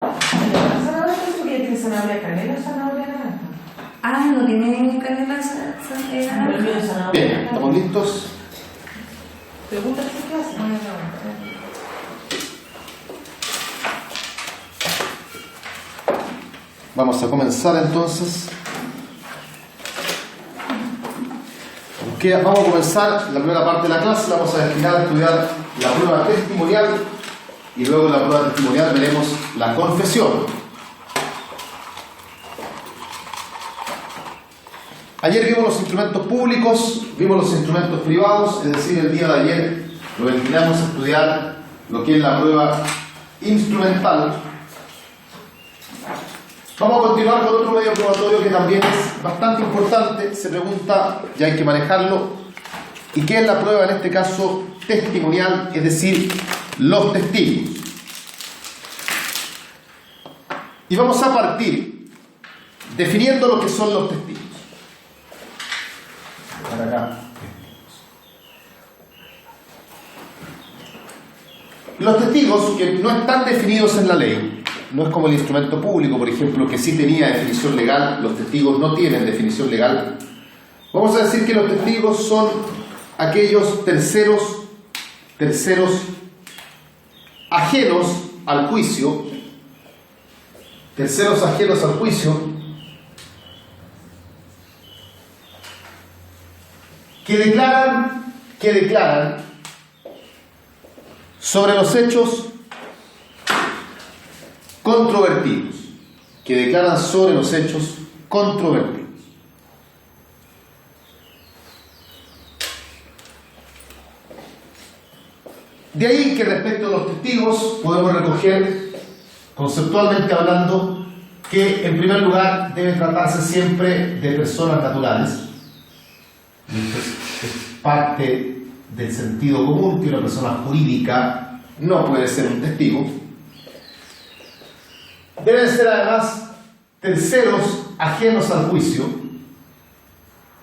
¿La zanahoria porque tiene zanahoria canela o zanahoria naranja? Ah, no tiene canela naranja. Bien, ¿estamos listos? Pregúntale qué hace. Vamos a comenzar entonces. Vamos a comenzar la primera parte de la clase. Vamos a destinar a estudiar la prueba testimonial y luego en la prueba testimonial veremos la confesión. Ayer vimos los instrumentos públicos, vimos los instrumentos privados, es decir, el día de ayer lo destinamos a estudiar lo que es la prueba instrumental. Vamos a continuar con otro medio probatorio que también es bastante importante, se pregunta, ya hay que manejarlo, y que es la prueba en este caso testimonial, es decir, los testigos. Y vamos a partir definiendo lo que son los testigos. Acá. Los testigos que no están definidos en la ley, no es como el instrumento público, por ejemplo, que sí tenía definición legal, los testigos no tienen definición legal. Vamos a decir que los testigos son aquellos terceros ajenos al juicio, que declaran sobre los hechos controvertidos, De ahí que respecto a los testigos podemos recoger, conceptualmente hablando, que en primer lugar debe tratarse siempre de personas naturales. Es parte del sentido común que una persona jurídica no puede ser un testigo. Deben ser además terceros ajenos al juicio,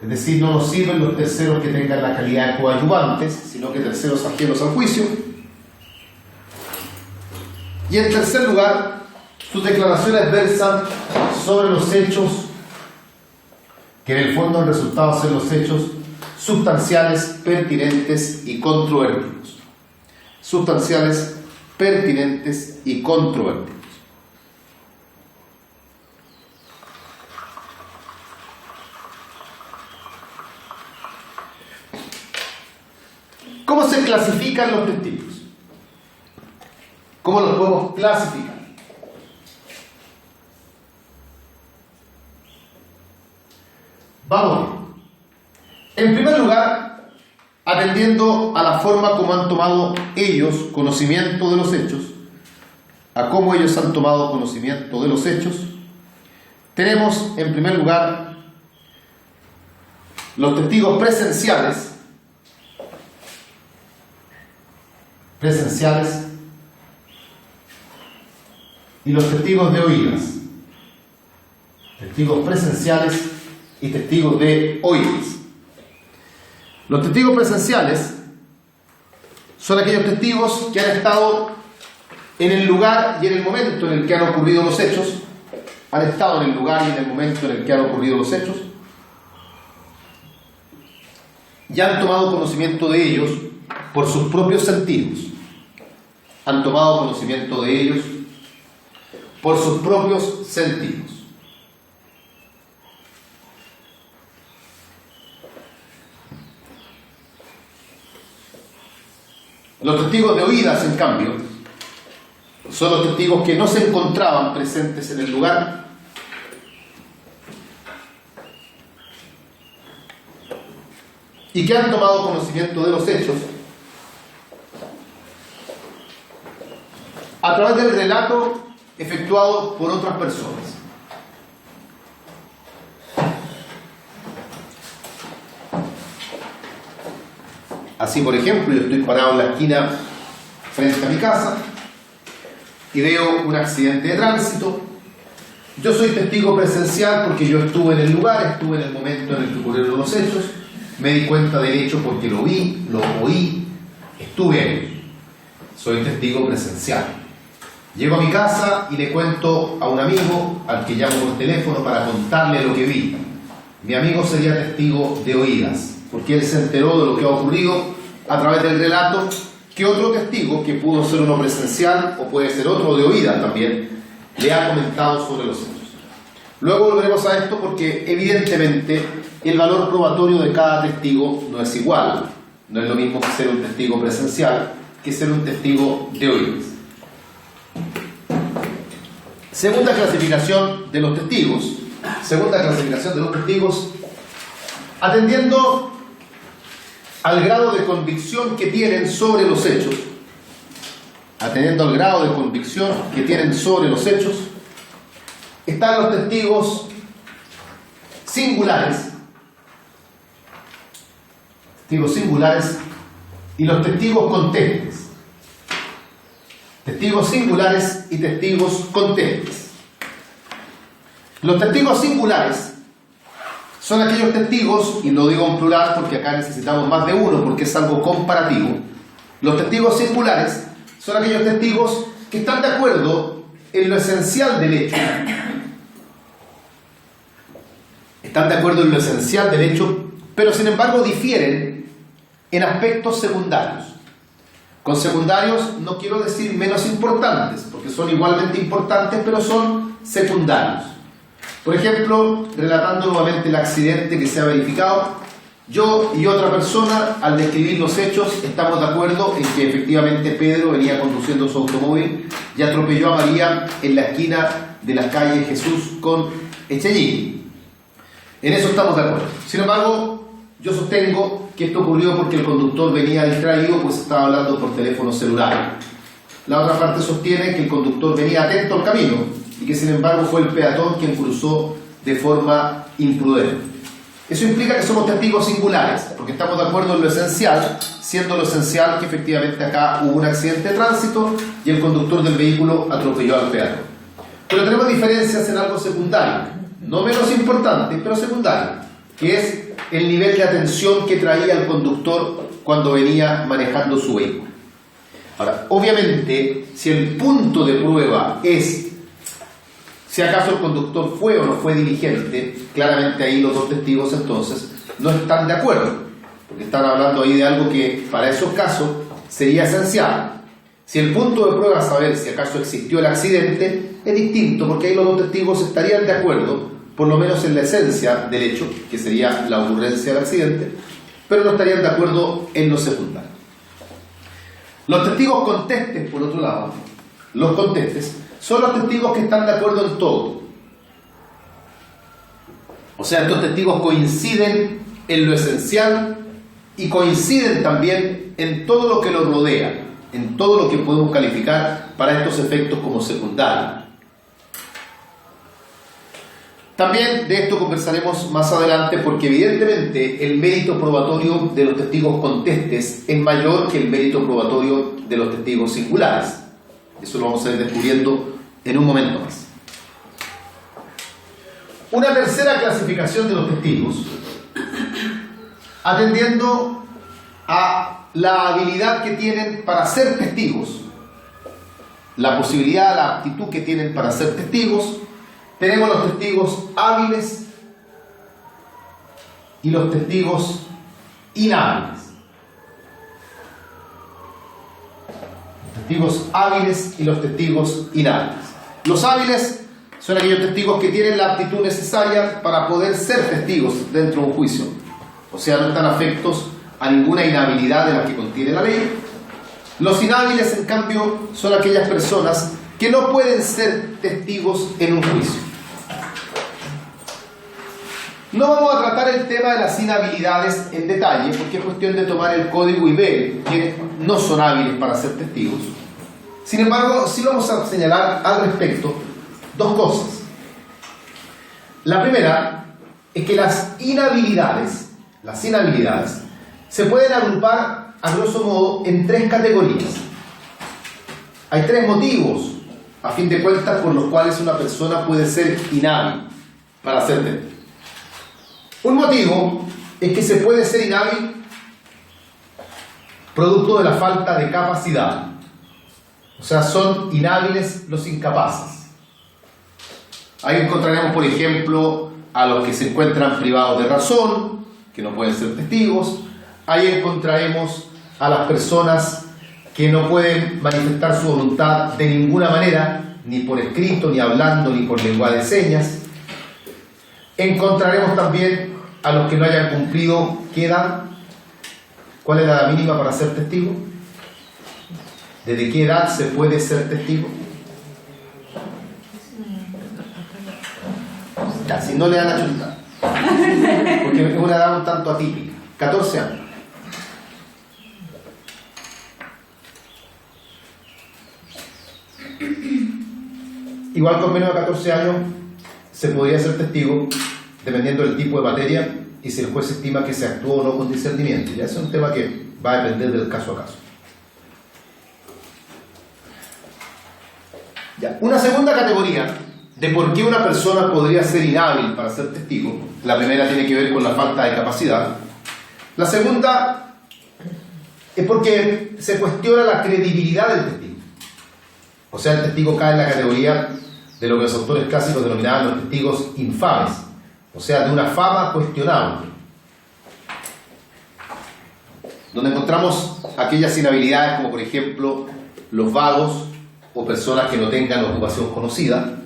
es decir, no nos sirven los terceros que tengan la calidad de coadyuvantes, sino que terceros ajenos al juicio. Y en tercer lugar, sus declaraciones versan sobre los hechos que en el fondo han resultado ser los hechos sustanciales, pertinentes y controvertidos. ¿Cómo se clasifican los testigos? ¿Cómo los podemos clasificar? Vamos bien. En primer lugar, atendiendo a la forma como han tomado ellos conocimiento de los hechos, tenemos en primer lugar los testigos presenciales y los testigos de oídas. Testigos presenciales y testigos de oídas. Los testigos presenciales son aquellos testigos que han estado en el lugar y en el momento en el que han ocurrido los hechos, y han tomado conocimiento de ellos por sus propios sentidos. Los testigos de oídas, en cambio, son los testigos que no se encontraban presentes en el lugar y que han tomado conocimiento de los hechos a través del relato efectuado por otras personas. Así, por ejemplo, yo estoy parado en la esquina frente a mi casa y veo un accidente de tránsito. Yo soy testigo presencial porque yo estuve en el lugar, estuve en el momento en el que ocurrieron los hechos, me di cuenta del hecho porque lo vi, lo oí, estuve ahí. Soy testigo presencial. Llego a mi casa y le cuento a un amigo al que llamo por teléfono para contarle lo que vi. Mi amigo sería testigo de oídas, porque él se enteró de lo que ha ocurrido a través del relato que otro testigo, que pudo ser uno presencial o puede ser otro de oídas también, le ha comentado sobre los hechos. Luego volveremos a esto porque evidentemente el valor probatorio de cada testigo no es igual. No es lo mismo que ser un testigo presencial que ser un testigo de oídas. Segunda clasificación de los testigos. Segunda clasificación de los testigos, atendiendo al grado de convicción que tienen sobre los hechos. Atendiendo al grado de convicción que tienen sobre los hechos, están los testigos singulares. Testigos singulares y los testigos contestes. Testigos singulares y testigos contestes. Los testigos singulares son aquellos testigos, y lo digo en plural porque acá necesitamos más de uno porque es algo comparativo. Los testigos singulares son aquellos testigos que están de acuerdo en lo esencial del hecho. Están de acuerdo en lo esencial del hecho, pero sin embargo difieren en aspectos secundarios. Con secundarios no quiero decir menos importantes, porque son igualmente importantes, pero son secundarios. Por ejemplo, relatando nuevamente el accidente que se ha verificado, yo y otra persona, al describir los hechos, estamos de acuerdo en que efectivamente Pedro venía conduciendo su automóvil y atropelló a María en la esquina de las calles Jesús con Echeñí. En eso estamos de acuerdo. Sin embargo, yo sostengo que esto ocurrió porque el conductor venía distraído, pues estaba hablando por teléfono celular. La otra parte sostiene que el conductor venía atento al camino y que sin embargo fue el peatón quien cruzó de forma imprudente. Eso implica que somos testigos singulares, porque estamos de acuerdo en lo esencial, siendo lo esencial que efectivamente acá hubo un accidente de tránsito y el conductor del vehículo atropelló al peatón. Pero tenemos diferencias en algo secundario, no menos importante, pero secundario, que es el nivel de atención que traía el conductor cuando venía manejando su vehículo. Ahora, obviamente, si el punto de prueba es si acaso el conductor fue o no fue diligente, claramente ahí los dos testigos entonces no están de acuerdo, porque están hablando ahí de algo que para esos casos sería esencial. Si el punto de prueba es saber si acaso existió el accidente, es distinto, porque ahí los dos testigos estarían de acuerdo, por lo menos en la esencia del hecho, que sería la ocurrencia del accidente, pero no estarían de acuerdo en lo secundario. Los testigos contestes, por otro lado, los contestes, son los testigos que están de acuerdo en todo. O sea, estos testigos coinciden en lo esencial y coinciden también en todo lo que los rodea, en todo lo que podemos calificar para estos efectos como secundario. También de esto conversaremos más adelante porque evidentemente el mérito probatorio de los testigos contestes es mayor que el mérito probatorio de los testigos singulares. Eso lo vamos a ir descubriendo en un momento más. Una tercera clasificación de los testigos, atendiendo a la habilidad que tienen para ser testigos, la posibilidad, la aptitud que tienen para ser testigos, tenemos los testigos hábiles y los testigos inhábiles. Testigos hábiles y los testigos inhábiles. Los hábiles son aquellos testigos que tienen la aptitud necesaria para poder ser testigos dentro de un juicio. O sea, no están afectos a ninguna inhabilidad de la que contiene la ley. Los inhábiles, en cambio, son aquellas personas que no pueden ser testigos en un juicio. No vamos a tratar el tema de las inhabilidades en detalle, porque es cuestión de tomar el código y ver quienes no son hábiles para ser testigos. Sin embargo, sí vamos a señalar al respecto dos cosas. La primera es que las inhabilidades se pueden agrupar a grosso modo en tres categorías. Hay tres motivos, a fin de cuentas, por los cuales una persona puede ser inhábil para ser testigo. Un motivo es que se puede ser inhábil producto de la falta de capacidad. O sea, son inhábiles los incapaces. Ahí encontraremos, por ejemplo, a los que se encuentran privados de razón, que no pueden ser testigos. Ahí encontraremos a las personas que no pueden manifestar su voluntad de ninguna manera, ni por escrito, ni hablando, ni por lengua de señas. Encontraremos también a los que no hayan cumplido, ¿qué edad? ¿Cuál es la edad mínima para ser testigo? ¿Desde qué edad se puede ser testigo? Ya, si no le dan a chutar. Porque es una edad un tanto atípica. 14 años. Igual con menos de 14 años se podría ser testigo dependiendo del tipo de materia y si el juez estima que se actuó o no con discernimiento. Ya ese es un tema que va a depender del caso a caso. Ya. Una segunda categoría de por qué una persona podría ser inhábil para ser testigo. La primera tiene que ver con la falta de capacidad. La segunda es porque se cuestiona la credibilidad del testigo. O sea, el testigo cae en la categoría de lo que los autores clásicos denominaban los testigos infames, o sea, de una fama cuestionable, donde encontramos aquellas inhabilidades como por ejemplo los vagos o personas que no tengan ocupación conocida.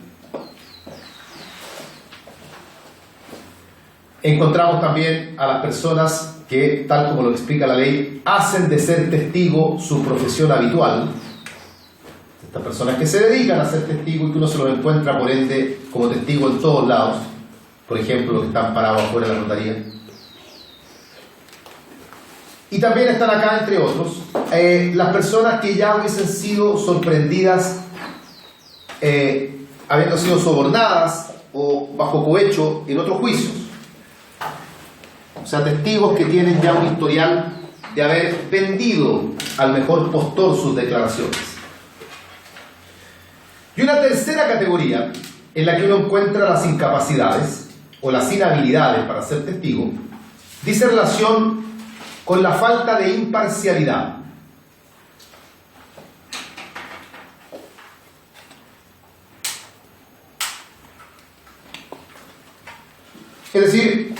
Encontramos también a las personas que, tal como lo explica la ley, hacen de ser testigo su profesión habitual. Estas personas que se dedican a ser testigos y que uno se los encuentra por ende como testigo en todos lados, por ejemplo los que están parados afuera de la notaría. Y también están acá, entre otros, las personas que ya hubiesen sido sorprendidas habiendo sido sobornadas o bajo cohecho en otros juicios. O sea, testigos que tienen ya un historial de haber vendido al mejor postor sus declaraciones. Y una tercera categoría en la que uno encuentra las incapacidades o las inhabilidades para ser testigo, dice relación con la falta de imparcialidad. Es decir,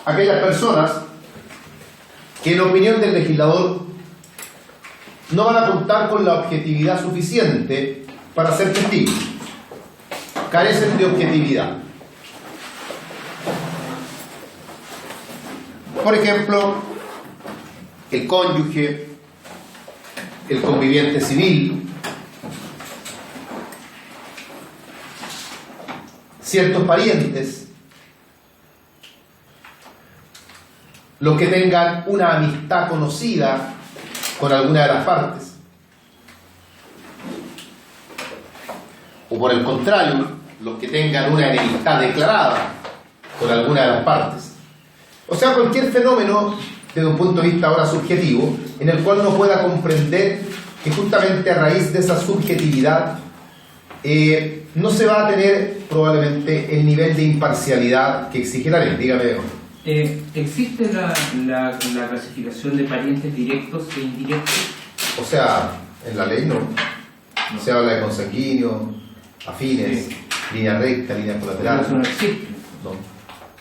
aquellas personas que en opinión del legislador no van a contar con la objetividad suficiente para ser testigos, carecen de objetividad. Por ejemplo, el cónyuge, el conviviente civil, ciertos parientes, los que tengan una amistad conocida con alguna de las partes, o por el contrario, los que tengan una enemistad declarada con alguna de las partes. O sea, cualquier fenómeno desde un punto de vista ahora subjetivo, en el cual uno pueda comprender que justamente a raíz de esa subjetividad no se va a tener probablemente el nivel de imparcialidad que exige la ley. Dígame. ¿Existe la clasificación de parientes directos e indirectos? O sea, en la ley no. Se habla de consanguíneos, afines, sí, línea recta, línea colateral. Eso no existe.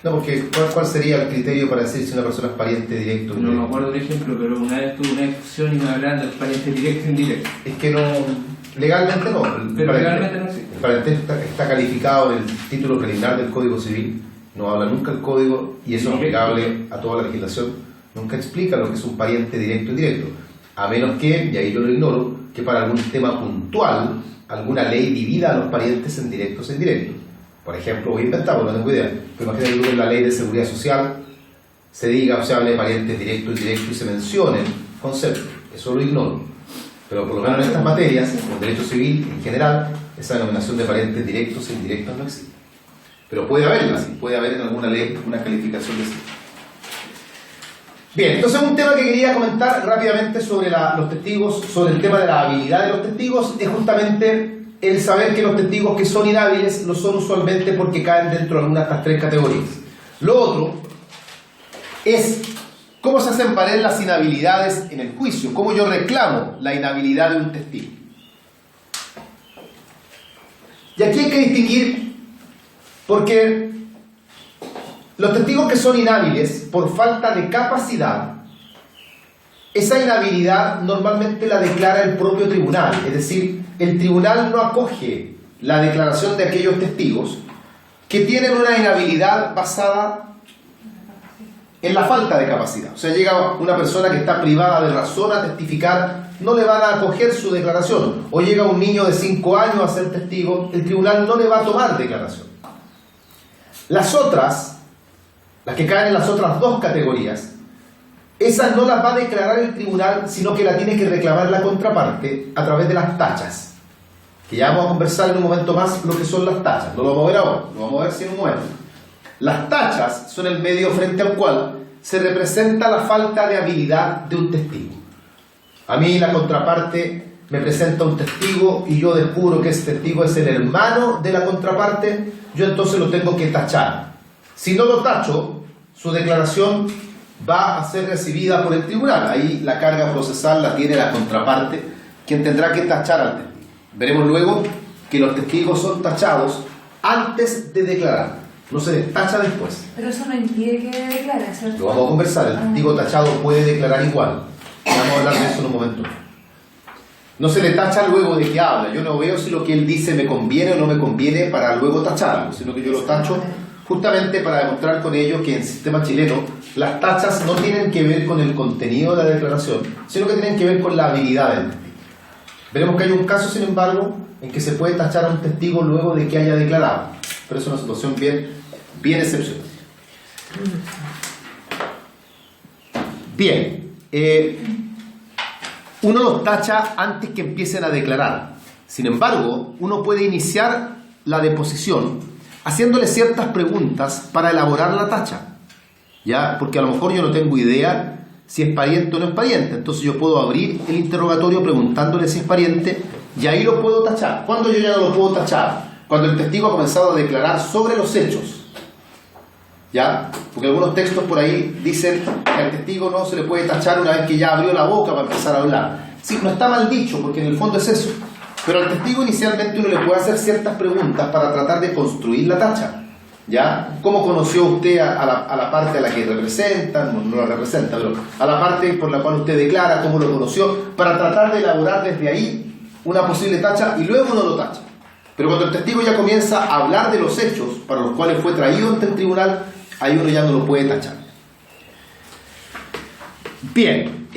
No, porque ¿cuál sería el criterio para decir si una persona es pariente directo o indirecto? No me acuerdo del ejemplo, pero una vez tuve una discusión y me hablaban del pariente directo e indirecto. Es que no, legalmente no. Pero legalmente no existe. El parentesco está calificado en el título preliminar del Código Civil, no habla nunca el Código, y eso es aplicable a toda la legislación, nunca explica lo que es un pariente directo e indirecto, a menos que, y ahí yo lo ignoro, que para algún tema puntual, alguna ley divida a los parientes en directos e indirectos. Por ejemplo, voy a inventar, no tengo idea, pero imagínate que en la ley de seguridad social se diga, o se hable de parientes directos e indirectos y se mencionen conceptos, eso lo ignoro. Pero por lo menos en estas materias, en el derecho civil en general, esa denominación de parientes directos e indirectos no existe. Pero puede haberla, sí, puede haber en alguna ley una calificación de sí. Bien, entonces un tema que quería comentar rápidamente sobre los testigos, sobre el tema de la habilidad de los testigos, es justamente el saber que los testigos que son inhábiles lo son usualmente porque caen dentro de alguna de estas tres categorías. Lo otro es cómo se hacen valer las inhabilidades en el juicio, cómo yo reclamo la inhabilidad de un testigo. Y aquí hay que distinguir, porque los testigos que son inhábiles por falta de capacidad, esa inhabilidad normalmente la declara el propio tribunal, es decir, el tribunal no acoge la declaración de aquellos testigos que tienen una inhabilidad basada en la falta de capacidad. O sea, llega una persona que está privada de razón a testificar, no le van a acoger su declaración. O llega un niño de 5 años a ser testigo, el tribunal no le va a tomar declaración. Las otras, las que caen en las otras dos categorías, esas no las va a declarar el tribunal, sino que la tiene que reclamar la contraparte a través de las tachas. Que ya vamos a conversar en un momento más lo que son las tachas. No lo vamos a ver ahora, lo vamos a ver si en un momento. Las tachas son el medio frente al cual se representa la falta de habilidad de un testigo. A mí la contraparte me presenta un testigo y yo descubro que ese testigo es el hermano de la contraparte, yo entonces lo tengo que tachar. Si no lo tacho, su declaración va a ser recibida por el tribunal. Ahí la carga procesal la tiene la contraparte, quien tendrá que tachar al testigo. Veremos luego que los testigos son tachados antes de declarar. No se destacha después. Pero eso no impide que declare, ¿cierto? Lo vamos a conversar. El testigo tachado puede declarar igual. Vamos a hablar de eso en un momento. No se le tacha luego de que habla. Yo no veo si lo que él dice me conviene o no me conviene para luego tacharlo, sino que yo lo tacho justamente para demostrar con ello que en el sistema chileno las tachas no tienen que ver con el contenido de la declaración, sino que tienen que ver con la habilidad del testigo. Veremos que hay un caso, sin embargo, en que se puede tachar a un testigo luego de que haya declarado. Pero es una situación bien excepcional. Bien, uno los tacha antes que empiecen a declarar. Sin embargo, uno puede iniciar la deposición haciéndole ciertas preguntas para elaborar la tacha, ¿ya? Porque a lo mejor yo no tengo idea si es pariente o no es pariente, entonces yo puedo abrir el interrogatorio preguntándole si es pariente y ahí lo puedo tachar. ¿Cuándo yo ya no lo puedo tachar? Cuando el testigo ha comenzado a declarar sobre los hechos, ¿ya? Porque algunos textos por ahí dicen que al testigo no se le puede tachar una vez que ya abrió la boca para empezar a hablar. Sí, no está mal dicho, porque en el fondo es eso. Pero al testigo inicialmente uno le puede hacer ciertas preguntas para tratar de construir la tacha, ¿ya? ¿Cómo conoció usted a la parte a la que representa? No la representa, pero a la parte por la cual usted declara, ¿cómo lo conoció? Para tratar de elaborar desde ahí una posible tacha y luego uno lo tacha. Pero cuando el testigo ya comienza a hablar de los hechos para los cuales fue traído ante el tribunal, ahí uno ya no lo puede tachar. Bien,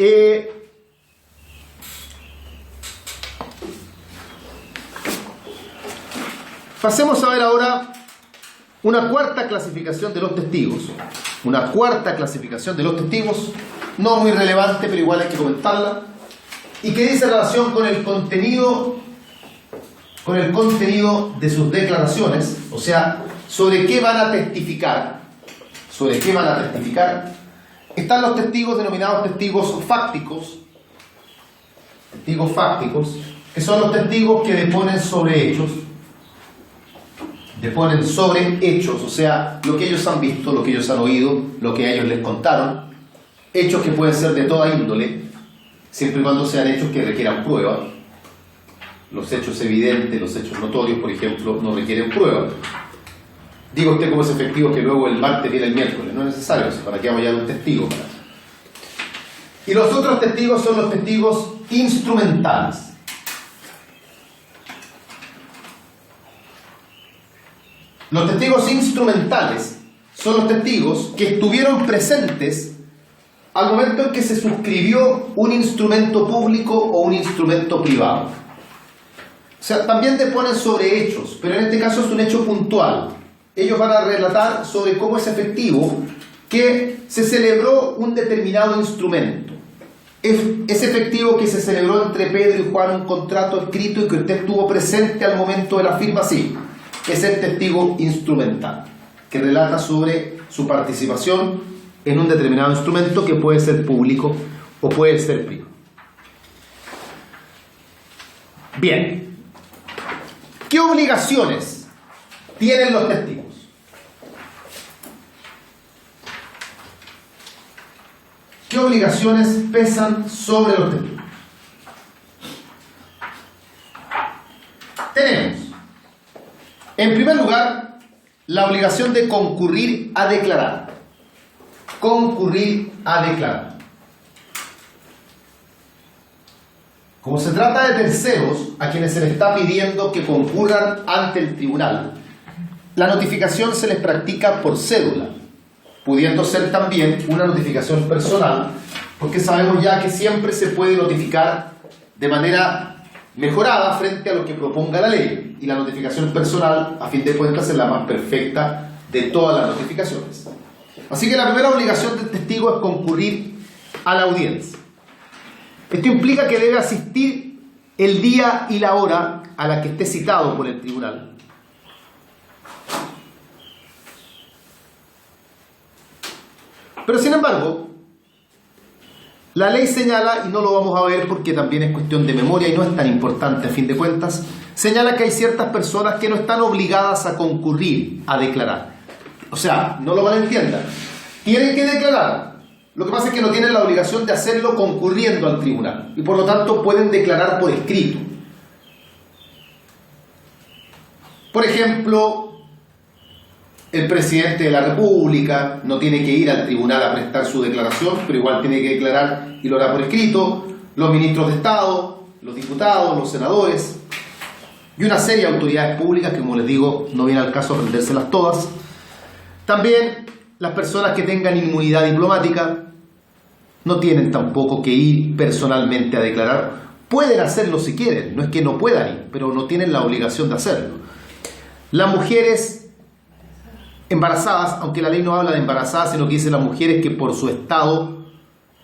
pasemos a ver ahora una cuarta clasificación de los testigos. Una cuarta clasificación de los testigos, no muy relevante, pero igual hay que comentarla, y que dice relación con el contenido de sus declaraciones, o sea, sobre qué van a testificar. Sobre qué van a testificar. Están los testigos denominados testigos fácticos, que son los testigos que deponen sobre hechos, o sea, lo que ellos han visto, lo que ellos han oído, lo que a ellos les contaron, hechos que pueden ser de toda índole, siempre y cuando sean hechos que requieran prueba. Los hechos evidentes, los hechos notorios, por ejemplo, no requieren prueba. Digo usted cómo es efectivo que luego el martes viene el miércoles, no es necesario, para que vamos a un testigo. Y los otros testigos son los testigos instrumentales. Los testigos instrumentales son los testigos que estuvieron presentes al momento en que se suscribió un instrumento público o un instrumento privado. O sea, también deponen sobre hechos, pero en este caso es un hecho puntual. Ellos van a relatar sobre cómo es efectivo que se celebró un determinado instrumento. Es efectivo que se celebró entre Pedro y Juan un contrato escrito y que usted estuvo presente al momento de la firma, sí. Es el testigo instrumental, que relata sobre su participación en un determinado instrumento que puede ser público o puede ser privado. Bien, ¿qué obligaciones tienen los testigos? ¿Qué obligaciones pesan sobre los testigos? Tenemos En primer lugar, la obligación de concurrir a declarar. Concurrir a declarar. Como se trata de terceros a quienes se les está pidiendo que concurran ante el tribunal, la notificación se les practica por cédula, pudiendo ser también una notificación personal, porque sabemos ya que siempre se puede notificar de manera mejorada frente a lo que proponga la ley, y la notificación personal, a fin de cuentas, es la más perfecta de todas las notificaciones. Así que la primera obligación del testigo es concurrir a la audiencia. Esto implica que debe asistir el día y la hora a la que esté citado por el tribunal. Pero sin embargo, la ley señala, y no lo vamos a ver porque también es cuestión de memoria y no es tan importante a fin de cuentas, señala que hay ciertas personas que no están obligadas a concurrir a declarar. O sea, no lo malentiendan, tienen que declarar. Lo que pasa es que no tienen la obligación de hacerlo concurriendo al tribunal y por lo tanto pueden declarar por escrito. Por ejemplo, el presidente de la República no tiene que ir al tribunal a prestar su declaración, pero igual tiene que declarar y lo hará por escrito. Los ministros de Estado, los diputados, los senadores y una serie de autoridades públicas que, como les digo, no viene al caso aprendérselas todas. También las personas que tengan inmunidad diplomática no tienen tampoco que ir personalmente a declarar. Pueden hacerlo si quieren, no es que no puedan ir, pero no tienen la obligación de hacerlo. Las mujeres embarazadas, aunque la ley no habla de embarazadas, sino que dice las mujeres que por su estado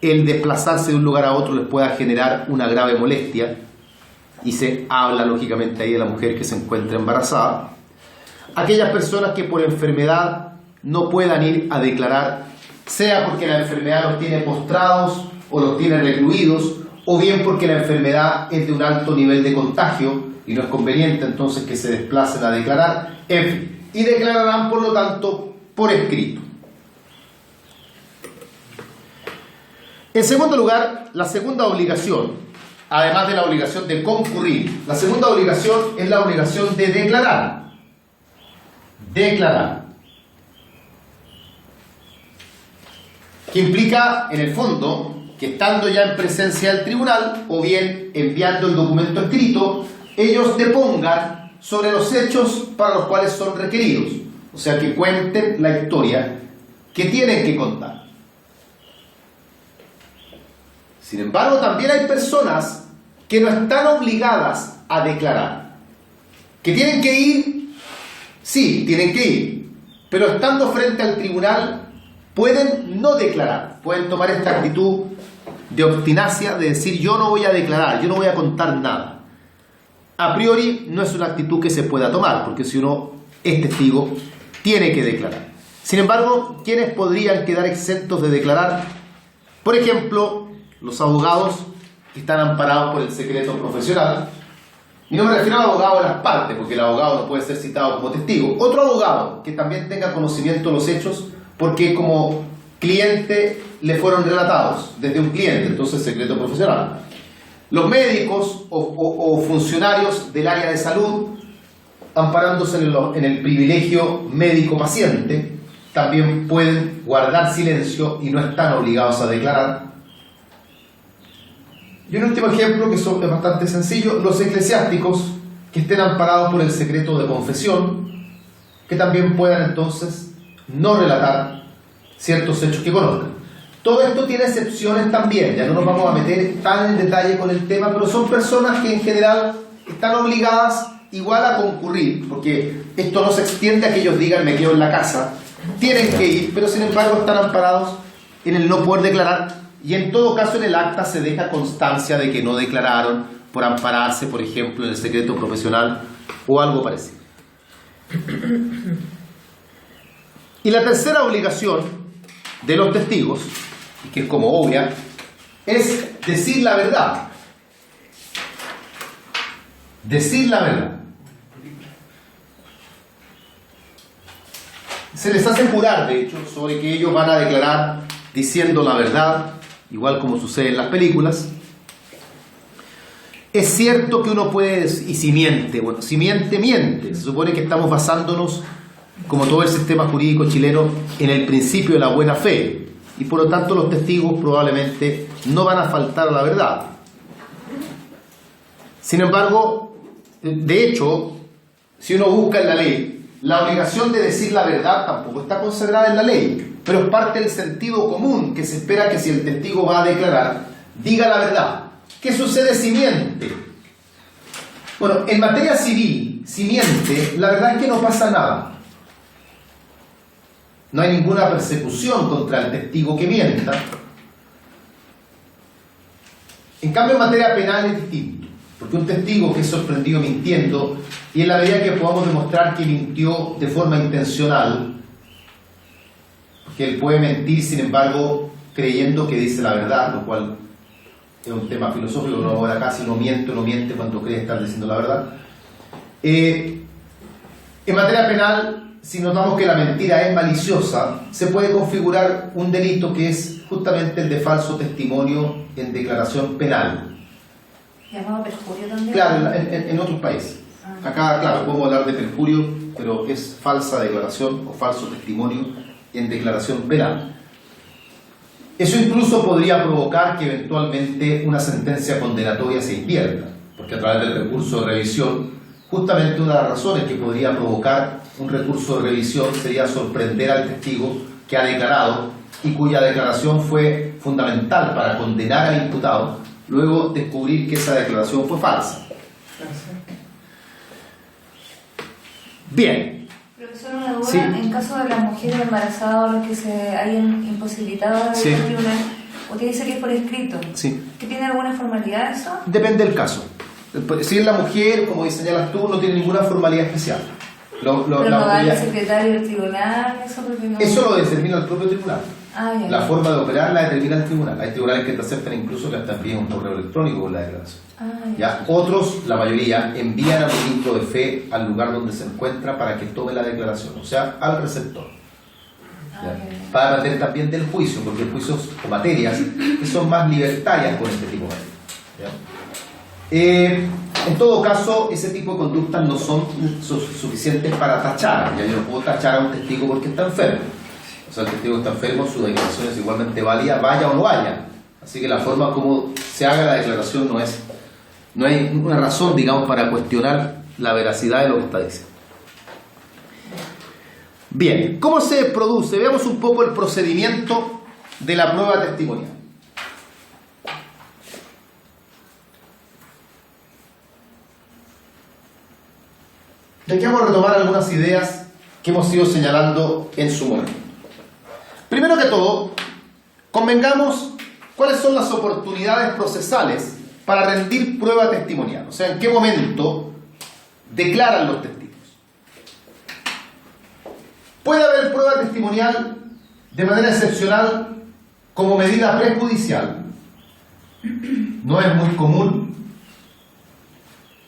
el desplazarse de un lugar a otro les pueda generar una grave molestia, y se habla lógicamente ahí de la mujer que se encuentra embarazada. Aquellas personas que por enfermedad no puedan ir a declarar, sea porque la enfermedad los tiene postrados o los tiene recluidos, o bien porque la enfermedad es de un alto nivel de contagio y no es conveniente entonces que se desplacen a declarar, en fin, y declararán por lo tanto por escrito. En segundo lugar, la segunda obligación, además de la obligación de concurrir, la segunda obligación es la obligación de declarar. Declarar. Que implica, en el fondo, que estando ya en presencia del tribunal, o bien enviando el documento escrito, ellos depongan sobre los hechos para los cuales son requeridos. O sea, que cuenten la historia que tienen que contar. Sin embargo, también hay personas que no están obligadas a declarar. Que tienen que ir, sí, tienen que ir, pero estando frente al tribunal pueden no declarar, pueden tomar esta actitud de obstinacia, de decir yo no voy a declarar, yo no voy a contar nada. A priori no es una actitud que se pueda tomar, porque si uno es testigo, tiene que declarar. Sin embargo, ¿quiénes podrían quedar exentos de declarar? Por ejemplo, los abogados que están amparados por el secreto profesional. Y no me refiero al abogado de las partes, porque el abogado no puede ser citado como testigo. Otro abogado que también tenga conocimiento de los hechos, porque como cliente le fueron relatados desde un cliente, entonces secreto profesional. Los médicos o funcionarios del área de salud, amparándose en el privilegio médico-paciente, también pueden guardar silencio y no están obligados a declarar. Y un último ejemplo que es bastante sencillo, los eclesiásticos que estén amparados por el secreto de confesión, que también puedan entonces no relatar ciertos hechos que conozcan. Todo esto tiene excepciones también, ya no nos vamos a meter tan en detalle con el tema, pero son personas que en general están obligadas igual a concurrir, porque esto no se extiende a que ellos digan me quedo en la casa, tienen que ir, pero sin embargo están amparados en el no poder declarar, y en todo caso en el acta se deja constancia de que no declararon por ampararse, por ejemplo, en el secreto profesional o algo parecido. Y la tercera obligación de los testigos, y que es como obvia, es decir la verdad. Decir la verdad. Se les hace jurar, de hecho, sobre que ellos van a declarar diciendo la verdad, igual como sucede en las películas. Es cierto que uno puede decir, y si miente, bueno, si miente, miente. Se supone que estamos basándonos, como todo el sistema jurídico chileno, en el principio de la buena fe. Y por lo tanto los testigos probablemente no van a faltar a la verdad. Sin embargo, de hecho, si uno busca en la ley, la obligación de decir la verdad tampoco está consagrada en la ley, pero es parte del sentido común que se espera que si el testigo va a declarar, diga la verdad. ¿Qué sucede si miente? Bueno, en materia civil, si miente, la verdad es que no pasa nada. No hay ninguna persecución contra el testigo que mienta. En cambio, en materia penal es distinto, porque un testigo que es sorprendido mintiendo, y en la medida que podamos demostrar que mintió de forma intencional, porque él puede mentir, sin embargo, creyendo que dice la verdad, lo cual es un tema filosófico, no ahora acá, si uno miente o no miente cuando cree estar diciendo la verdad. En materia penal, si notamos que la mentira es maliciosa, se puede configurar un delito que es justamente el de falso testimonio en declaración penal. ¿Llamado perjurio también? Claro, en otros países. Acá, claro, podemos hablar de perjurio, pero es falsa declaración o falso testimonio en declaración penal. Eso incluso podría provocar que eventualmente una sentencia condenatoria se invierta, porque a través del recurso de revisión, justamente una de las razones que podría provocar un recurso de revisión sería sorprender al testigo que ha declarado y cuya declaración fue fundamental para condenar al imputado, luego descubrir que esa declaración fue falsa. Bien. Profesor, una duda, Sí. en caso de las mujeres embarazadas o los que se hayan imposibilitado de Sí. ir al tribunal, usted dice que es por escrito. Sí. ¿Que tiene alguna formalidad eso? Depende del caso. Si es la mujer, como señalas tú, no tiene ninguna formalidad especial. Pero no va al secretario del tribunal, eso porque no... Eso lo determina el propio tribunal. Ah, ya. La forma de operar la determina el tribunal. Hay tribunales que te aceptan incluso que hasta envíen un correo electrónico con la declaración. Ah, ya. ¿Ya? Otros, la mayoría, envían al ministro de fe al lugar donde se encuentra para que tome la declaración, o sea, al receptor. Ah, ¿Ya? ya. Para depender también del juicio, porque hay juicios o materias que son más libertarias con este tipo de materias. En todo caso, ese tipo de conductas no son suficientes para tachar. Ya yo no puedo tachar a un testigo porque está enfermo. O sea, el testigo está enfermo, su declaración es igualmente válida, vaya o no vaya. Así que la forma como se haga la declaración no hay una razón, digamos, para cuestionar la veracidad de lo que está diciendo. Bien, ¿cómo se produce? Veamos un poco el procedimiento de la prueba testimonial. De aquí vamos a retomar algunas ideas que hemos ido señalando en su momento. Primero que todo, convengamos cuáles son las oportunidades procesales para rendir prueba testimonial. O sea, en qué momento declaran los testigos. Puede haber prueba testimonial de manera excepcional como medida prejudicial. No es muy común,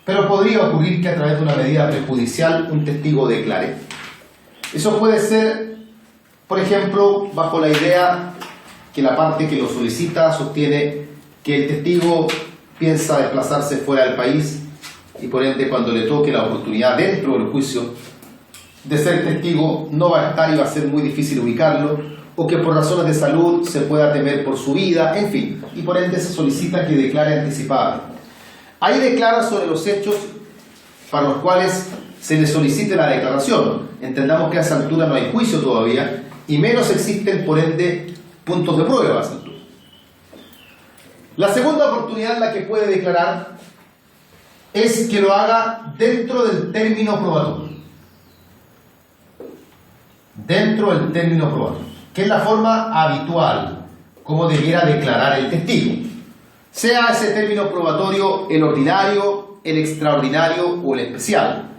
pero podría ocurrir que a través de una medida prejudicial un testigo declare. Eso puede ser, por ejemplo, bajo la idea que la parte que lo solicita sostiene que el testigo piensa desplazarse fuera del país y por ende cuando le toque la oportunidad dentro del juicio de ser testigo no va a estar y va a ser muy difícil ubicarlo, o que por razones de salud se pueda temer por su vida, en fin, y por ende se solicita que declare anticipadamente. Ahí declara sobre los hechos para los cuales se le solicite la declaración. Entendamos que a esa altura no hay juicio todavía y menos existen por ende puntos de prueba a esa altura. La segunda oportunidad en la que puede declarar es que lo haga dentro del término probatorio. Dentro del término probatorio, que es la forma habitual como debiera declarar el testigo. Sea ese término probatorio el ordinario, el extraordinario o el especial.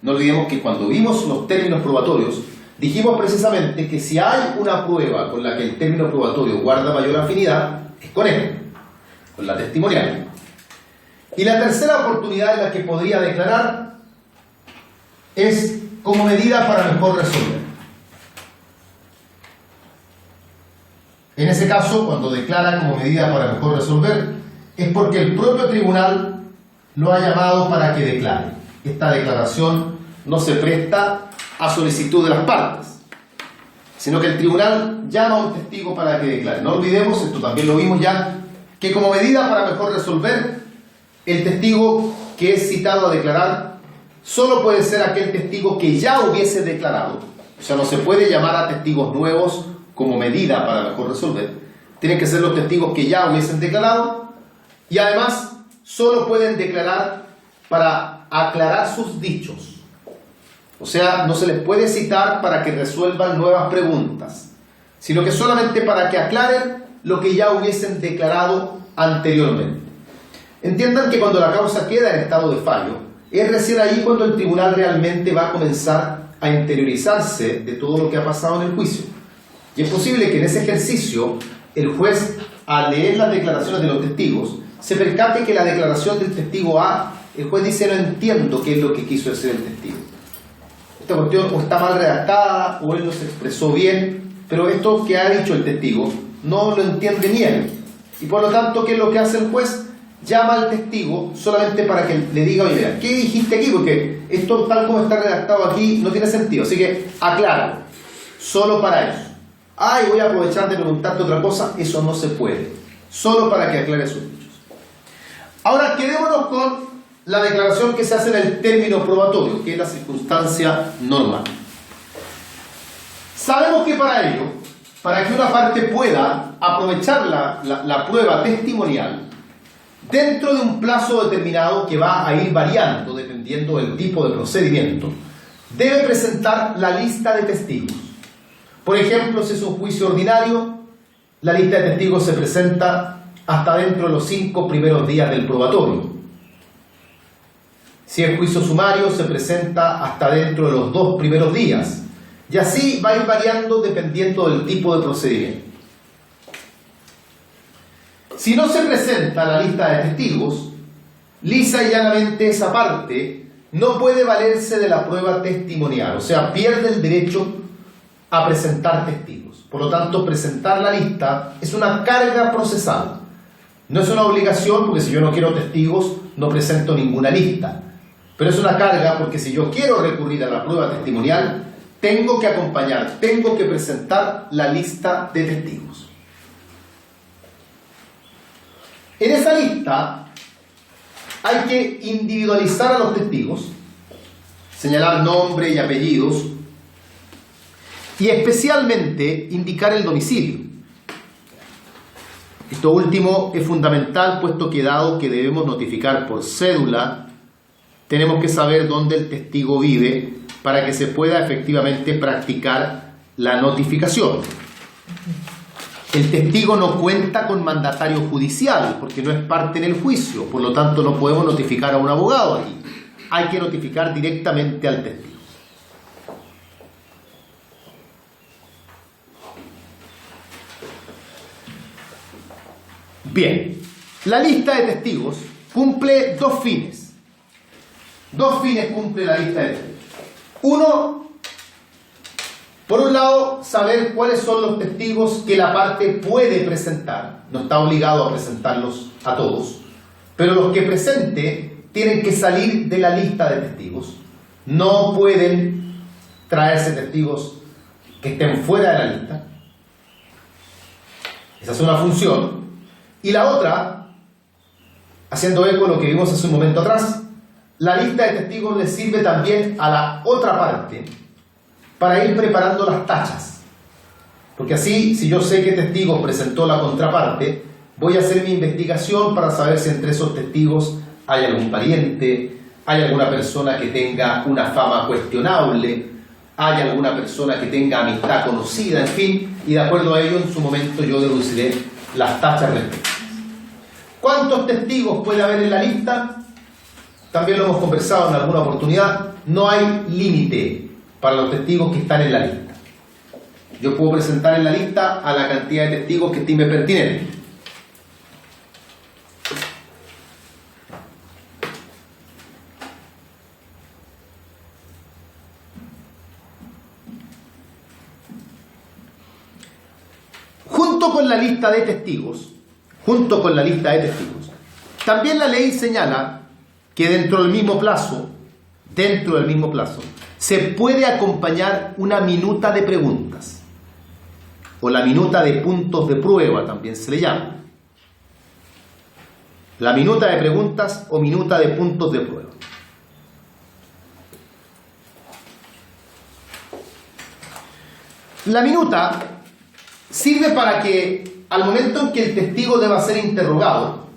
No olvidemos que cuando vimos los términos probatorios, dijimos precisamente que si hay una prueba con la que el término probatorio guarda mayor afinidad, es con él, con la testimonial. Y la tercera oportunidad en la que podría declarar es como medida para mejor resolver. En ese caso, cuando declara como medida para mejor resolver, es porque el propio tribunal lo ha llamado para que declare. Esta declaración no se presta a solicitud de las partes, sino que el tribunal llama a un testigo para que declare. No olvidemos, esto también lo vimos ya, que como medida para mejor resolver, el testigo que es citado a declarar solo puede ser aquel testigo que ya hubiese declarado. O sea, no se puede llamar a testigos nuevos como medida para mejor resolver. Tienen que ser los testigos que ya hubiesen declarado, y además solo pueden declarar para aclarar sus dichos. O sea, no se les puede citar para que resuelvan nuevas preguntas, sino que solamente para que aclaren lo que ya hubiesen declarado anteriormente. Entiendan que cuando la causa queda en estado de fallo, es recién ahí cuando el tribunal realmente va a comenzar a interiorizarse de todo lo que ha pasado en el juicio. Y es posible que en ese ejercicio el juez, al leer las declaraciones de los testigos, se percate que la declaración del testigo A, el juez dice: no entiendo qué es lo que quiso decir el testigo. Esta cuestión o está mal redactada o él no se expresó bien, pero esto que ha dicho el testigo no lo entiende ni él. Y por lo tanto, ¿qué es lo que hace el juez? Llama al testigo solamente para que le diga: oye, mira, ¿qué dijiste aquí? Porque esto tal como está redactado aquí no tiene sentido, así que aclaro, solo para eso. Y voy a aprovechar de preguntarte otra cosa. Eso no se puede, solo para que aclare sus dichos. Ahora quedémonos con la declaración que se hace en el término probatorio, que es la circunstancia normal. Sabemos que para ello, para que una parte pueda aprovechar la prueba testimonial, dentro de un plazo determinado que va a ir variando dependiendo del tipo de procedimiento, debe presentar la lista de testigos. Por ejemplo, si es un juicio ordinario, la lista de testigos se presenta hasta dentro de los 5 primeros días del probatorio. Si es juicio sumario, se presenta hasta dentro de los 2 primeros días. Y así va a ir variando dependiendo del tipo de procedimiento. Si no se presenta la lista de testigos, lisa y llanamente esa parte no puede valerse de la prueba testimonial, o sea, pierde el derecho a presentar testigos. Por lo tanto, presentar la lista es una carga procesal. No es una obligación, porque si yo no quiero testigos, no presento ninguna lista. Pero es una carga porque si yo quiero recurrir a la prueba testimonial, tengo que acompañar, tengo que presentar la lista de testigos. En esa lista hay que individualizar a los testigos, señalar nombre y apellidos, y especialmente indicar el domicilio. Esto último es fundamental, puesto que dado que debemos notificar por cédula, tenemos que saber dónde el testigo vive para que se pueda efectivamente practicar la notificación. El testigo no cuenta con mandatario judicial porque no es parte en el juicio, por lo tanto no podemos notificar a un abogado aquí. Hay que notificar directamente al testigo. Bien, la lista de testigos cumple 2 fines. 2 fines cumple la lista de testigos. Uno, por un lado, saber cuáles son los testigos que la parte puede presentar. No está obligado a presentarlos a todos, pero los que presente tienen que salir de la lista de testigos. No pueden traerse testigos que estén fuera de la lista. Esa es una función. Y la otra, haciendo eco de lo que vimos hace un momento atrás, la lista de testigos le sirve también a la otra parte para ir preparando las tachas. Porque así, si yo sé qué testigo presentó la contraparte, voy a hacer mi investigación para saber si entre esos testigos hay algún pariente, hay alguna persona que tenga una fama cuestionable, hay alguna persona que tenga amistad conocida, en fin, y de acuerdo a ello, en su momento yo deduciré las tachas respectivas. ¿Cuántos testigos puede haber en la lista? También lo hemos conversado en alguna oportunidad. No hay límite para los testigos que están en la lista. Yo puedo presentar en la lista a la cantidad de testigos que estime pertinente. Junto con la lista de testigos, también la ley señala que dentro del mismo plazo, se puede acompañar una minuta de preguntas, o la minuta de puntos de prueba también se le llama. La minuta de preguntas o minuta de puntos de prueba. La minuta sirve para que al momento en que el testigo deba ser interrogado,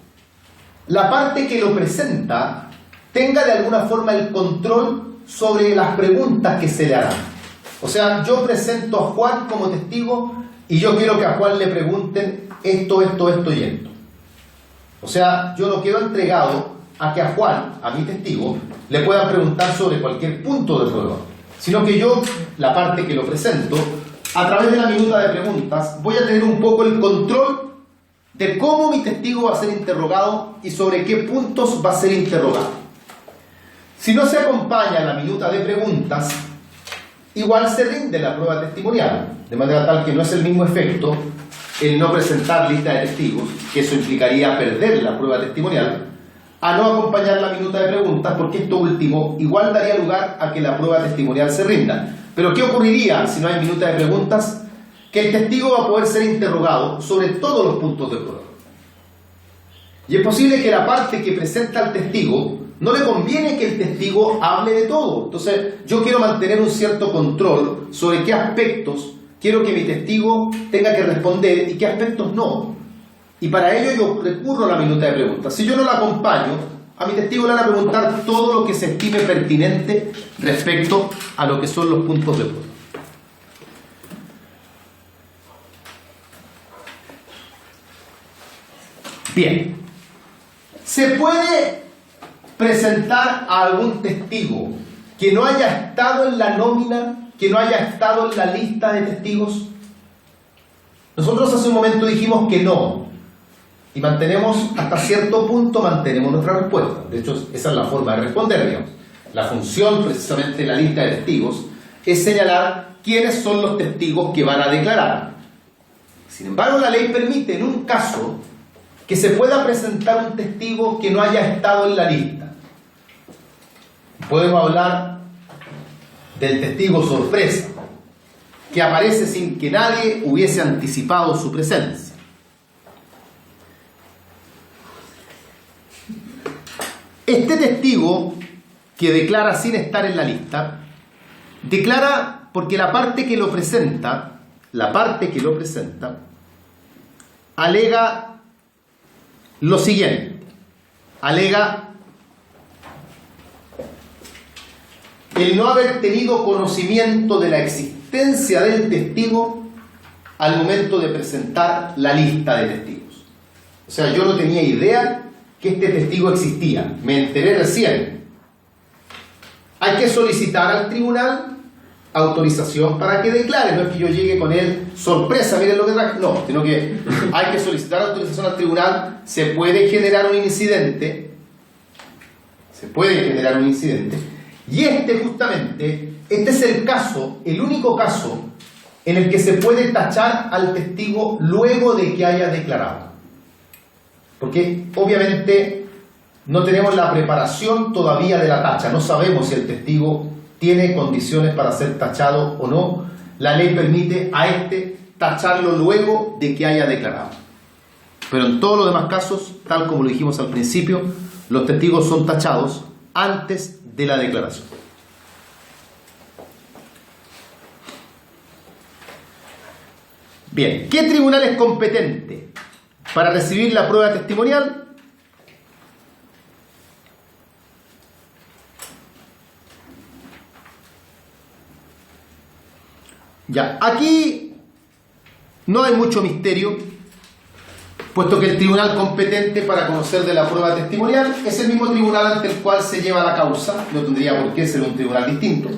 la parte que lo presenta tenga de alguna forma el control sobre las preguntas que se le harán. O sea, yo presento a Juan como testigo y yo quiero que a Juan le pregunten esto y esto. O sea, yo no quedo entregado a que a Juan, a mi testigo, le puedan preguntar sobre cualquier punto de prueba, sino que yo, la parte que lo presento, a través de la minuta de preguntas, voy a tener un poco el control de cómo mi testigo va a ser interrogado y sobre qué puntos va a ser interrogado. Si no se acompaña la minuta de preguntas, igual se rinde la prueba testimonial, de manera tal que no es el mismo efecto el no presentar lista de testigos, que eso implicaría perder la prueba testimonial, a no acompañar la minuta de preguntas, porque esto último igual daría lugar a que la prueba testimonial se rinda. Pero ¿qué ocurriría si no hay minuta de preguntas? Que el testigo va a poder ser interrogado sobre todos los puntos de prueba. Y es posible que la parte que presenta al testigo no le conviene que el testigo hable de todo. Entonces, yo quiero mantener un cierto control sobre qué aspectos quiero que mi testigo tenga que responder y qué aspectos no. Y para ello yo recurro a la minuta de preguntas. Si yo no la acompaño, a mi testigo le van a preguntar todo lo que se estime pertinente respecto a lo que son los puntos de prueba. Bien. ¿Se puede presentar a algún testigo que no haya estado en la nómina, que no haya estado en la lista de testigos? Nosotros hace un momento dijimos que no. Y mantenemos, hasta cierto punto, mantenemos nuestra respuesta. De hecho, esa es la forma de responder, digamos. La función, precisamente, de la lista de testigos es señalar quiénes son los testigos que van a declarar. Sin embargo, la ley permite, en un caso, que se pueda presentar un testigo que no haya estado en la lista. Podemos hablar del testigo sorpresa, que aparece sin que nadie hubiese anticipado su presencia. Este testigo que declara sin estar en la lista, declara porque la parte que lo presenta, alega lo siguiente, alega el no haber tenido conocimiento de la existencia del testigo al momento de presentar la lista de testigos. O sea, yo no tenía idea que este testigo existía, me enteré recién. Hay que solicitar al tribunal autorización para que declare, no es que yo llegue con él, sorpresa, miren lo que traje, no, sino que hay que solicitar autorización al tribunal, se puede generar un incidente, y este es el caso, el único caso en el que se puede tachar al testigo luego de que haya declarado. Porque obviamente no tenemos la preparación todavía de la tacha, no sabemos si el testigo tiene condiciones para ser tachado o no. La ley permite a tacharlo luego de que haya declarado. Pero en todos los demás casos, tal como lo dijimos al principio, los testigos son tachados antes de la declaración. Bien, ¿qué tribunal es competente para recibir la prueba testimonial? Ya, aquí no hay mucho misterio, puesto que el tribunal competente para conocer de la prueba testimonial es el mismo tribunal ante el cual se lleva la causa, no tendría por qué ser un tribunal distinto.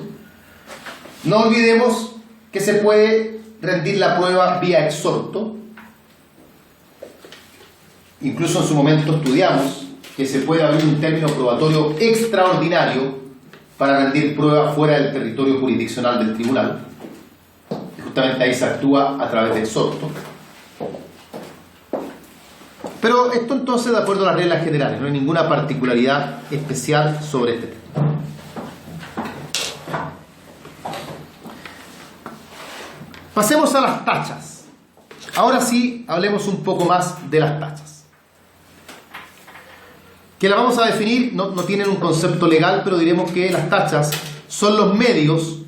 No olvidemos que se puede rendir la prueba vía exhorto. Incluso en su momento estudiamos que se puede abrir un término probatorio extraordinario para rendir prueba fuera del territorio jurisdiccional del tribunal. Y justamente ahí se actúa a través de exhorto. Pero esto entonces de acuerdo a las reglas generales, no hay ninguna particularidad especial sobre este tema. Pasemos a las tachas. Ahora sí, hablemos un poco más de las tachas. Que las vamos a definir, no tienen un concepto legal, pero diremos que las tachas son los medios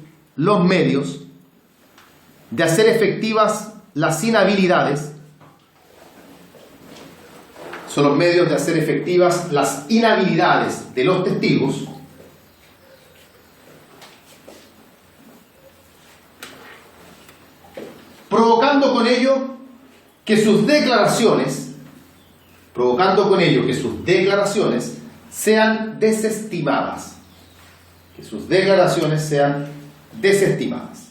de hacer efectivas las inhabilidades. Son los medios de hacer efectivas las inhabilidades de los testigos provocando con ello que sus declaraciones sean desestimadas. Que sus declaraciones sean desestimadas.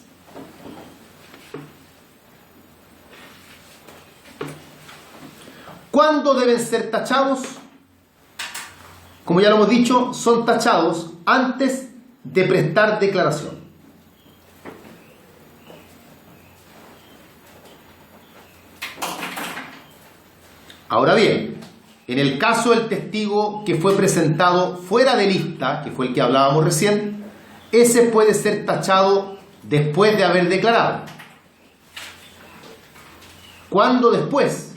¿Cuándo deben ser tachados? Como ya lo hemos dicho, son tachados antes de prestar declaración. Ahora bien, en el caso del testigo que fue presentado fuera de lista, que fue el que hablábamos recién, ese puede ser tachado después de haber declarado. ¿Cuándo después?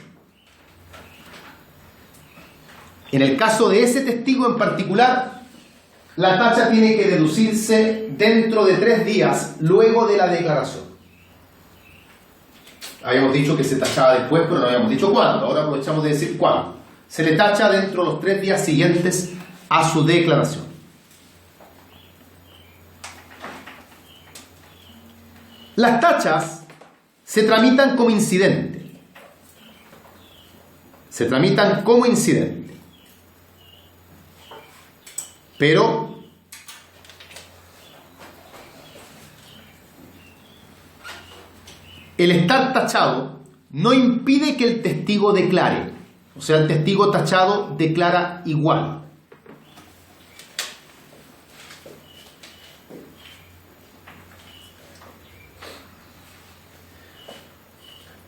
En el caso de ese testigo en particular, la tacha tiene que deducirse dentro de 3 días luego de la declaración. Habíamos dicho que se tachaba después, pero no habíamos dicho cuándo. Ahora aprovechamos de decir cuándo. Se le tacha dentro de los 3 días siguientes a su declaración. Las tachas se tramitan como incidente. Pero el estar tachado no impide que el testigo declare. O sea, el testigo tachado declara igual.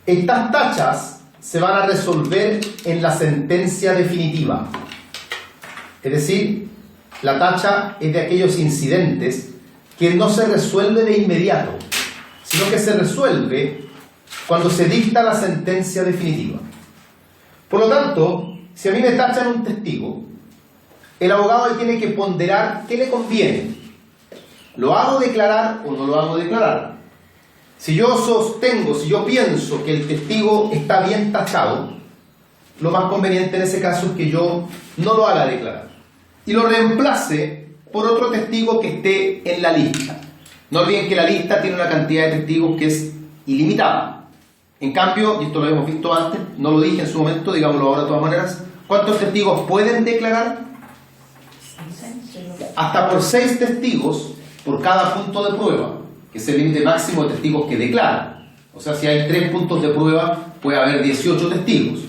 Estas tachas se van a resolver en la sentencia definitiva. Es decir, la tacha es de aquellos incidentes que no se resuelve de inmediato, sino que se resuelve cuando se dicta la sentencia definitiva. Por lo tanto, si a mí me tachan un testigo, el abogado tiene que ponderar qué le conviene. ¿Lo hago declarar o no lo hago declarar? Si yo pienso que el testigo está bien tachado, lo más conveniente en ese caso es que yo no lo haga declarar y lo reemplace por otro testigo que esté en la lista. No olviden que la lista tiene una cantidad de testigos que es ilimitada. En cambio, y esto lo hemos visto antes, no lo dije en su momento, digámoslo ahora de todas maneras, ¿cuántos testigos pueden declarar? Hasta por 6 testigos por cada punto de prueba, que es el límite máximo de testigos que declaran. O sea, si hay 3 puntos de prueba, puede haber 18 testigos.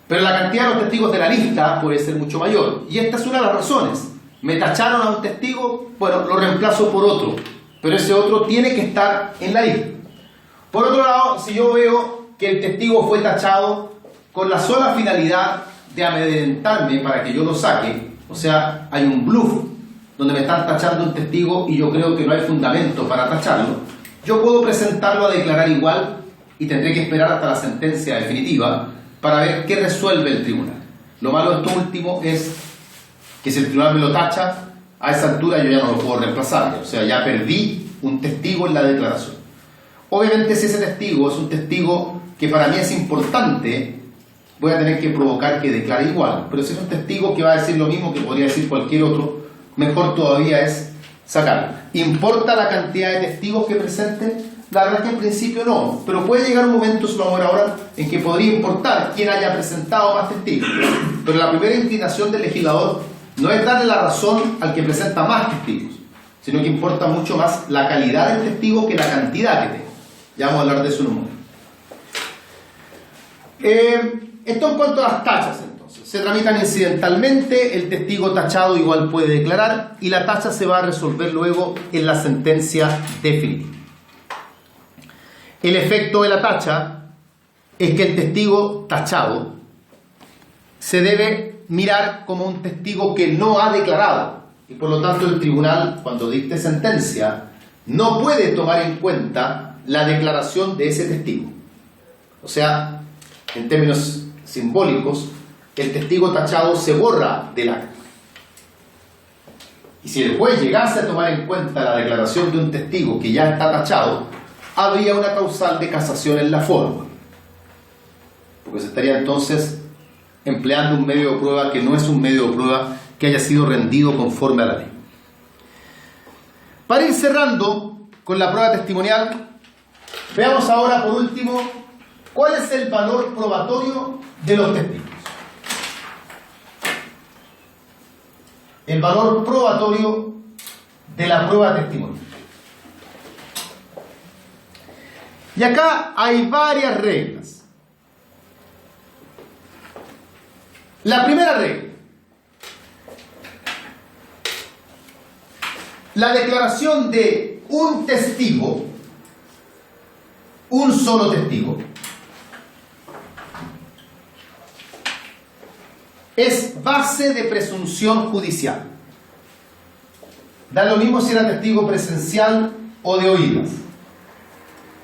Pero la cantidad de los testigos de la lista puede ser mucho mayor. Y esta es una de las razones. Me tacharon a un testigo, bueno, lo reemplazo por otro. Pero ese otro tiene que estar en la lista. Por otro lado, si yo veo que el testigo fue tachado con la sola finalidad de amedrentarme para que yo lo saque, o sea, hay un bluff donde me están tachando un testigo y yo creo que no hay fundamento para tacharlo, yo puedo presentarlo a declarar igual y tendré que esperar hasta la sentencia definitiva para ver qué resuelve el tribunal. Lo malo de esto último es que si el tribunal me lo tacha, a esa altura yo ya no lo puedo reemplazar, o sea, ya perdí un testigo en la declaración. Obviamente, si ese testigo es un testigo que para mí es importante, voy a tener que provocar que declare igual. Pero si es un testigo que va a decir lo mismo que podría decir cualquier otro, mejor todavía es sacarlo. ¿Importa la cantidad de testigos que presenten? La verdad que en principio no, pero puede llegar un momento, eso lo vamos a ver ahora, en que podría importar quién haya presentado más testigos. Pero la primera inclinación del legislador no es darle la razón al que presenta más testigos, sino que importa mucho más la calidad del testigo que la cantidad que tenga. Ya vamos a hablar de eso en un momento. Esto en cuanto a las tachas, entonces. Se tramitan incidentalmente, el testigo tachado igual puede declarar y la tacha se va a resolver luego en la sentencia definitiva. El efecto de la tacha es que el testigo tachado se debe mirar como un testigo que no ha declarado, y por lo tanto el tribunal, cuando dicte sentencia, no puede tomar en cuenta la declaración de ese testigo. O sea, en términos simbólicos, el testigo tachado se borra del acta. Y si el juez llegase a tomar en cuenta la declaración de un testigo que ya está tachado, habría una causal de casación en la forma, porque se estaría entonces empleando un medio de prueba que no es un medio de prueba que haya sido rendido conforme a la ley. Para ir cerrando con la prueba testimonial, veamos ahora por último cuál es el valor probatorio de los testigos. El valor probatorio de la prueba testimonial. Y acá hay varias reglas. La primera regla: la declaración de un testigo, un solo testigo, es base de presunción judicial. Da lo mismo si era testigo presencial o de oídas.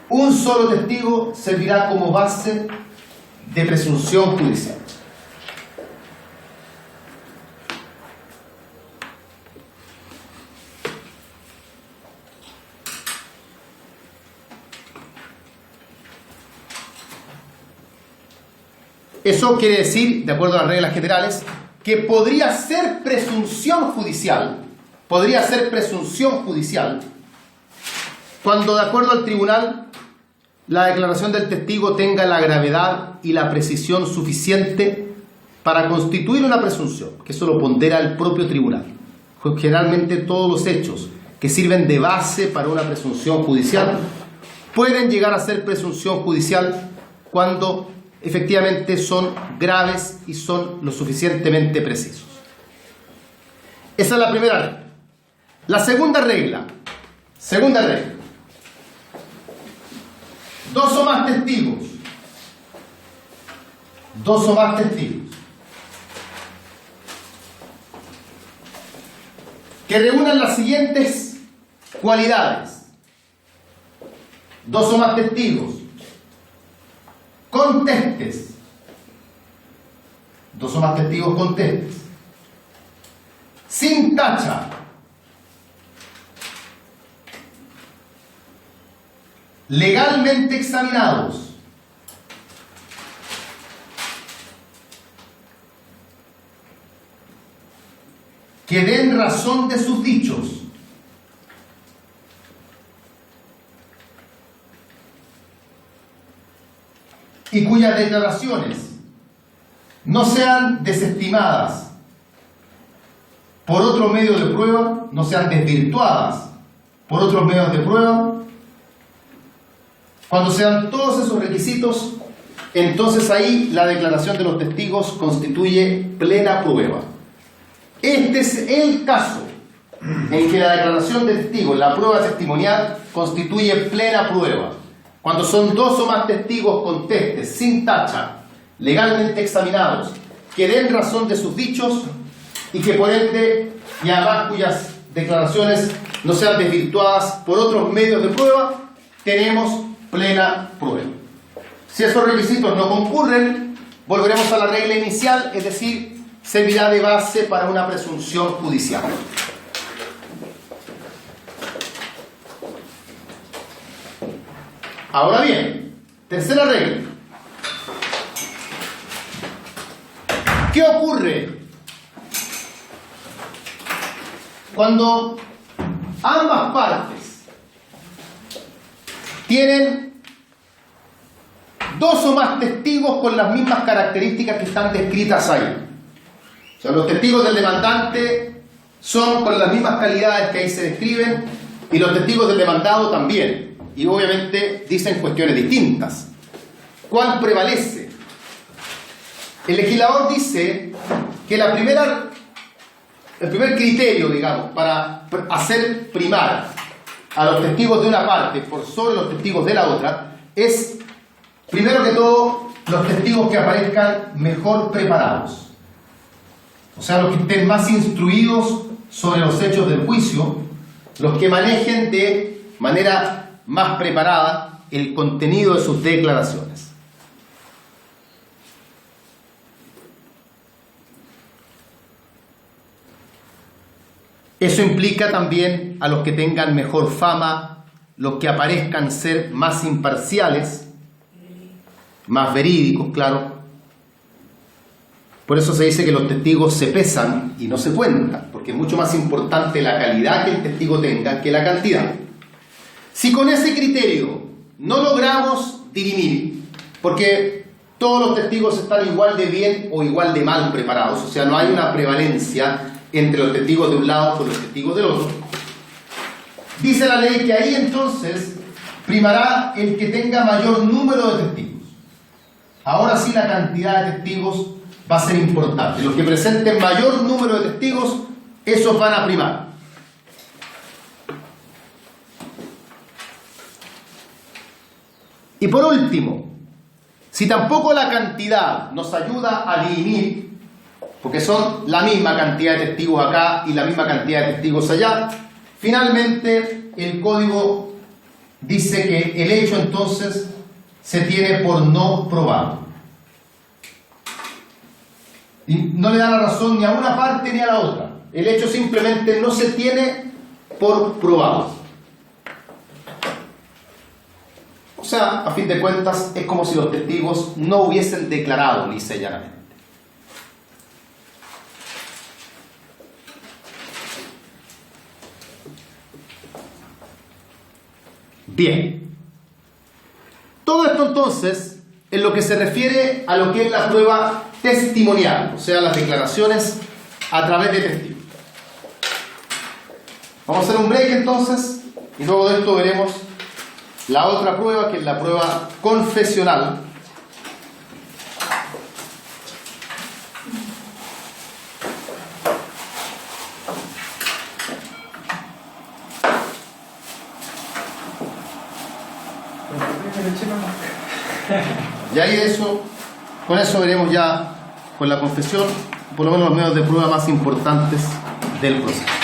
Un solo testigo servirá como base de presunción judicial. Eso quiere decir, de acuerdo a las reglas generales, que podría ser presunción judicial, cuando, de acuerdo al tribunal, la declaración del testigo tenga la gravedad y la precisión suficiente para constituir una presunción, que eso lo pondera el propio tribunal. Generalmente todos los hechos que sirven de base para una presunción judicial pueden llegar a ser presunción judicial cuando efectivamente son graves y son lo suficientemente precisos. Esa es la primera regla. La segunda regla. Dos o más testigos que reúnan las siguientes cualidades. Dos o más testigos contestes. Dos o más testigos contestes. Sin tacha. Legalmente examinados. Que den razón de sus dichos. Y cuyas declaraciones no sean desestimadas por otro medio de prueba, no sean desvirtuadas por otros medios de prueba. Cuando sean todos esos requisitos, entonces ahí la declaración de los testigos constituye plena prueba. Este es el caso en que la declaración de testigos, la prueba testimonial, constituye plena prueba. Cuando son dos o más testigos contestes, sin tacha, legalmente examinados, que den razón de sus dichos y que por ende, y además cuyas declaraciones no sean desvirtuadas por otros medios de prueba, tenemos plena prueba. Si esos requisitos no concurren, volveremos a la regla inicial, es decir, servirá de base para una presunción judicial. Ahora bien, tercera regla. ¿Qué ocurre cuando ambas partes tienen dos o más testigos con las mismas características que están descritas ahí? O sea, los testigos del demandante son con las mismas calidades que ahí se describen y los testigos del demandado también. Y obviamente dicen cuestiones distintas. ¿Cuál prevalece? El legislador dice que el primer criterio, digamos, para hacer primar a los testigos de una parte por sobre los testigos de la otra es, primero que todo, los testigos que aparezcan mejor preparados, o sea, los que estén más instruidos sobre los hechos del juicio, los que manejen de manera más preparada el contenido de sus declaraciones. Eso implica también a los que tengan mejor fama, los que aparezcan ser más imparciales, más verídicos, claro. Por eso se dice que los testigos se pesan y no se cuentan, porque es mucho más importante la calidad que el testigo tenga que la cantidad. Si con ese criterio no logramos dirimir, porque todos los testigos están igual de bien o igual de mal preparados, o sea, no hay una prevalencia entre los testigos de un lado con los testigos del otro, dice la ley que ahí entonces primará el que tenga mayor número de testigos. Ahora sí la cantidad de testigos va a ser importante. Los que presenten mayor número de testigos, esos van a primar. Y por último, si tampoco la cantidad nos ayuda a dirimir, porque son la misma cantidad de testigos acá y la misma cantidad de testigos allá, finalmente el código dice que el hecho entonces se tiene por no probado. Y no le da la razón ni a una parte ni a la otra. El hecho simplemente no se tiene por probado. O sea, a fin de cuentas, es como si los testigos no hubiesen declarado lisa y llanamente. Bien. Todo esto entonces, en lo que se refiere a lo que es la prueba testimonial, o sea, las declaraciones a través de testigos. Vamos a hacer un break entonces, y luego de esto veremos la otra prueba, que es la prueba confesional. Y ahí con eso veremos ya con la confesión, por lo menos los medios de prueba más importantes del proceso.